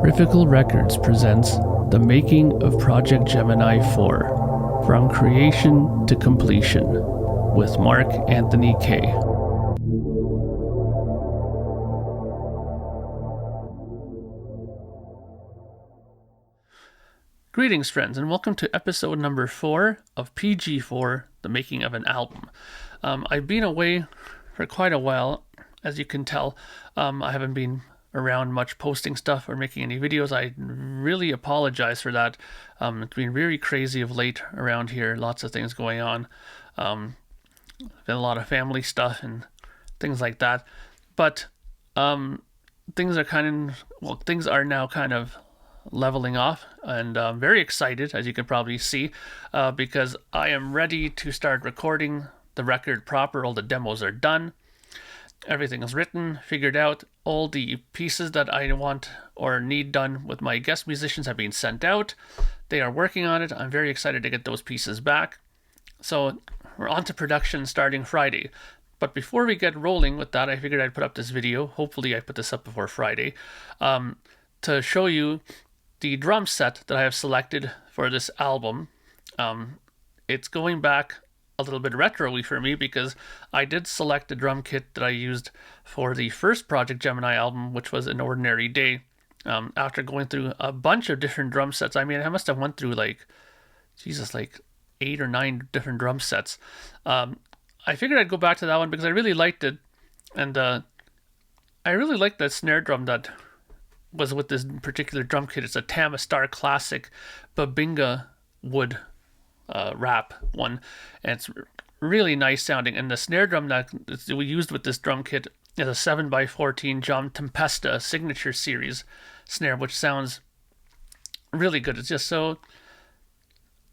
Rifical Records presents The Making of Project Gemineye 4, From Creation to Completion, with Mark Anthony Kay. Greetings, friends, and welcome to episode number 4 of PG4, The Making of an Album. I've been away for quite a while, as you can tell. I haven't been around much posting stuff or making any videos. I really apologize for that. It's been very crazy of late around here. Lots of things going on. Been a lot of family stuff and things like that. But things are now kind of leveling off, and I'm very excited, as you can probably see, because I am ready to start recording the record proper. All the demos are done. Everything is written, figured out. All the pieces that I want or need done with my guest musicians have been sent out. They are working on it. I'm very excited to get those pieces back. So we're on to production starting Friday. But before we get rolling with that, I figured I'd put up this video. Hopefully I put this up before Friday, to show you the drum set that I have selected for this album. It's going back a little bit retro-y for me, because I did select the drum kit that I used for the first Projekt Gemineye album, which was An Ordinary Day. After going through a bunch of different drum sets, I mean, I must have went through like 8 or 9 different drum sets. I figured I'd go back to that one because I really liked it, and I really liked that snare drum that was with this particular drum kit. It's a Tama Star Classic Babinga wood wrap one, and it's really nice sounding. And the snare drum that we used with this drum kit is a 7x14 John Tempesta Signature Series snare, which sounds really good. It's just so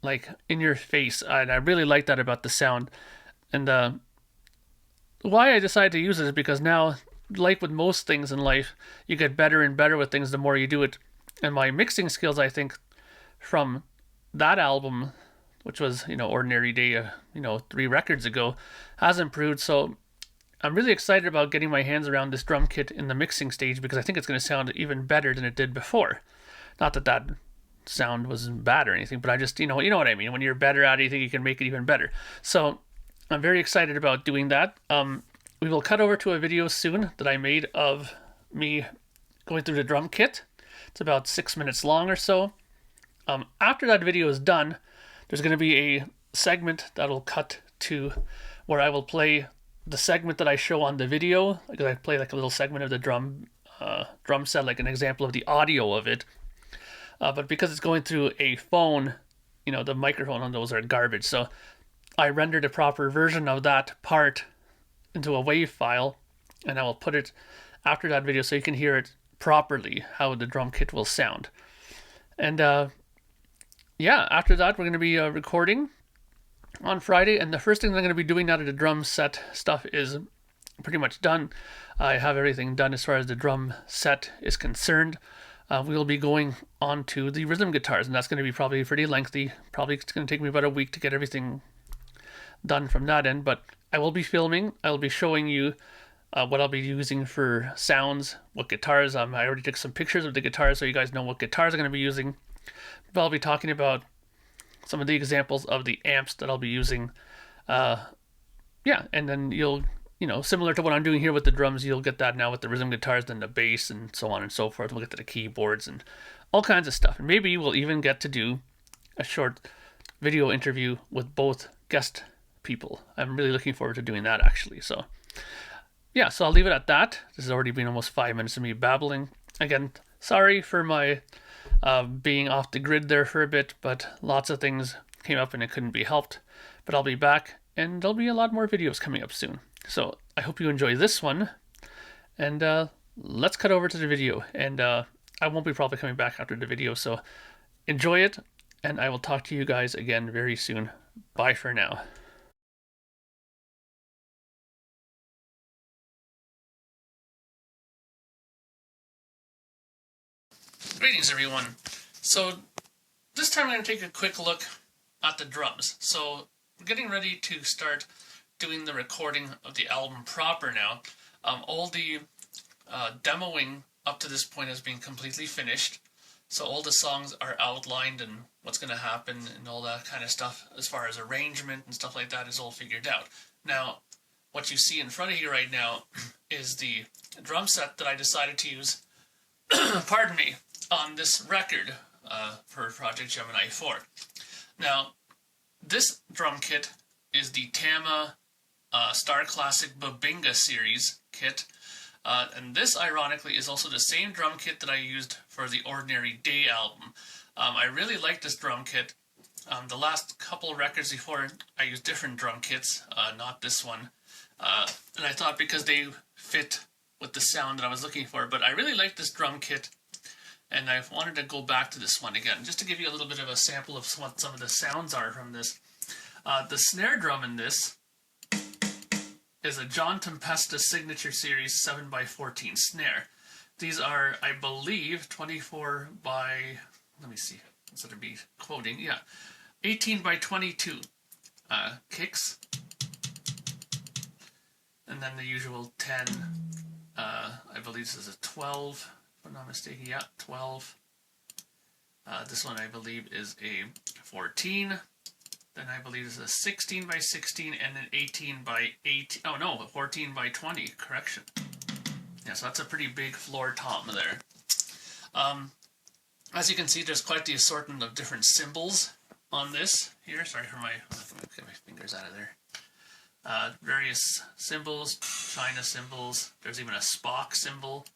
like in your face, and I really like that about the sound. And why I decided to use it is because now, like with most things in life, you get better and better with things the more you do it. And my mixing skills, I think, from that album, which was, Ordinary Day, 3 records ago, has improved. So I'm really excited about getting my hands around this drum kit in the mixing stage, because I think it's going to sound even better than it did before. Not that that sound was bad or anything, but I just, you know what I mean. When you're better at it, you think you can make it even better. So I'm very excited about doing that. We will cut over to a video soon that I made of me going through the drum kit. It's about 6 minutes long or so. After that video is done, there's going to be a segment that will cut to where I will play the segment that I show on the video. Because I play like a little segment of the drum set, like an example of the audio of it. But because it's going through a phone, the microphone on those are garbage. So I rendered a proper version of that part into a WAV file, and I will put it after that video so you can hear it properly, how the drum kit will sound. And after that, we're going to be recording on Friday, and the first thing that I'm going to be doing now that the drum set stuff is pretty much done. I have everything done as far as the drum set is concerned. We'll be going on to the rhythm guitars, and that's going to be probably pretty lengthy. Probably it's going to take me about a week to get everything done from that end, but I will be filming. I will be showing you what I'll be using for sounds, what guitars. I already took some pictures of the guitars so you guys know what guitars I'm going to be using. But I'll be talking about some of the examples of the amps that I'll be using. And then you'll, similar to what I'm doing here with the drums, you'll get that now with the rhythm guitars, then the bass, and so on and so forth. We'll get to the keyboards and all kinds of stuff. And maybe we'll even get to do a short video interview with both guest people. I'm really looking forward to doing that, actually. So I'll leave it at that. This has already been almost 5 minutes of me babbling. Again, sorry for my being off the grid there for a bit, but lots of things came up and it couldn't be helped. But I'll be back, and there'll be a lot more videos coming up soon. So I hope you enjoy this one, and let's cut over to the video. And I won't be probably coming back after the video, so enjoy it, and I will talk to you guys again very soon. Bye for now. Greetings, everyone. So this time I'm going to take a quick look at the drums. So we're getting ready to start doing the recording of the album proper now. All the demoing up to this point has been completely finished. So all the songs are outlined and what's going to happen and all that kind of stuff as far as arrangement and stuff like that is all figured out. Now, what you see in front of you right now is the drum set that I decided to use, pardon me, on this record for Projekt Gemineye 4. Now, this drum kit is the Tama Star Classic Babinga series kit. And this, ironically, is also the same drum kit that I used for the Ordinary Day album. I really like this drum kit. The last couple records before, I used different drum kits, not this one. And I thought because they fit with the sound that I was looking for, but I really like this drum kit, and I wanted to go back to this one again, just to give you a little bit of a sample of what some of the sounds are from this. The snare drum in this is a John Tempesta Signature Series 7x14 snare. These are, I believe, 24 by, let me see, instead of be quoting, yeah, 18 by 22 kicks. And then the usual 10, I believe this is a 12, if I'm not mistaken, yeah, 12. This one I believe is a 14. Then I believe this is a 16 by 16 and an 18 by 18. Oh no, a 14 by 20, correction. Yeah, so that's a pretty big floor tom there. As you can see, there's quite the assortment of different symbols on this here. Sorry for get my fingers out of there. Various symbols, China symbols. There's even a Spock symbol,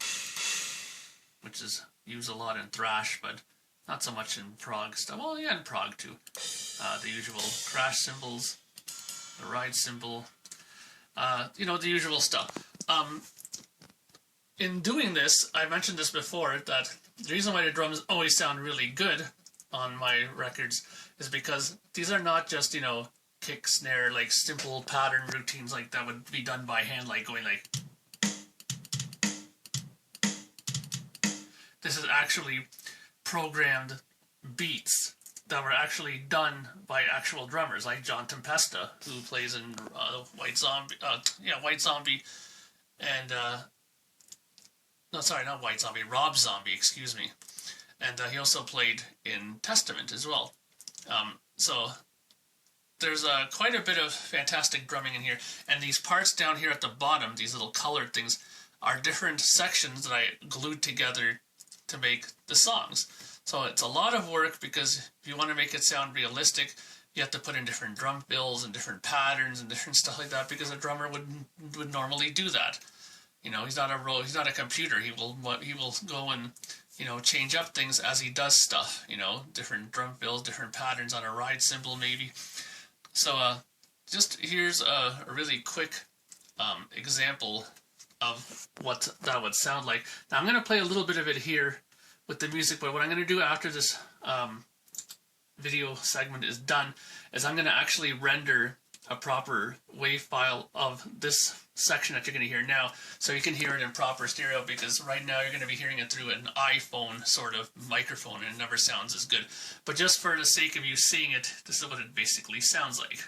which is used a lot in thrash, but not so much in prog stuff. Well, yeah, in prog too. The usual crash symbols, the ride symbol, you know, the usual stuff. In doing this, I mentioned this before, that the reason why the drums always sound really good on my records is because these are not just, you know, kick, snare, like simple pattern routines like that would be done by hand, like going like... This is actually programmed beats that were actually done by actual drummers, like John Tempesta, who plays in White Zombie, and no, sorry, not White Zombie, Rob Zombie, excuse me, and he also played in Testament as well. So there's quite a bit of fantastic drumming in here, and these parts down here at the bottom, these little colored things, are different sections that I glued together to make the songs. So it's a lot of work, because if you want to make it sound realistic, you have to put in different drum fills and different patterns and different stuff like that, because a drummer would normally do that. You know, he's not a computer. He will go and, you know, change up things as he does stuff. You know, different drum fills, different patterns on a ride cymbal maybe. So just here's a really quick example of what that would sound like. Now I'm going to play a little bit of it here with the music, but what I'm going to do after this video segment is done is I'm going to actually render a proper WAV file of this section that you're going to hear now, so you can hear it in proper stereo, because right now you're going to be hearing it through an iPhone sort of microphone and it never sounds as good. But just for the sake of you seeing it, this is what it basically sounds like.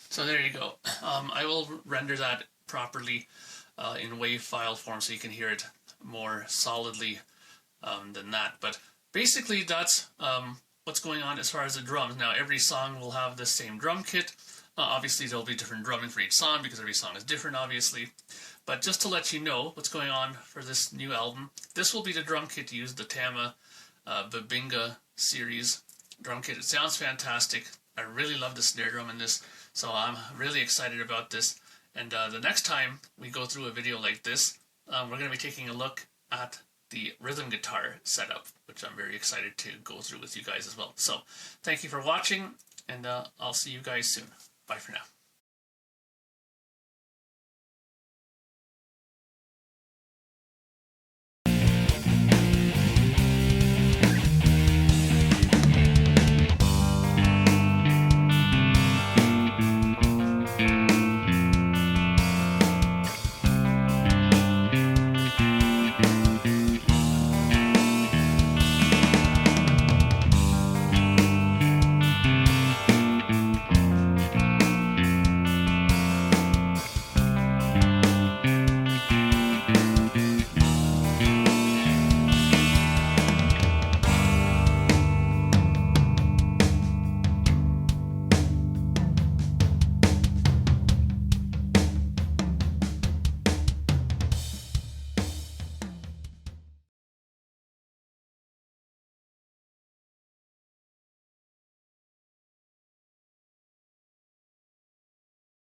So there you go. I will render that properly in WAV file form so you can hear it more solidly than that. But basically that's what's going on as far as the drums. Now every song will have the same drum kit. Obviously there'll be different drumming for each song because every song is different, obviously. But just to let you know what's going on for this new album, this will be the drum kit used, the Tama Babinga series drum kit. It sounds fantastic. I really love the snare drum in this, so I'm really excited about this. And the next time we go through a video like this, we're going to be taking a look at the rhythm guitar setup, which I'm very excited to go through with you guys as well. So thank you for watching, and I'll see you guys soon. Bye for now.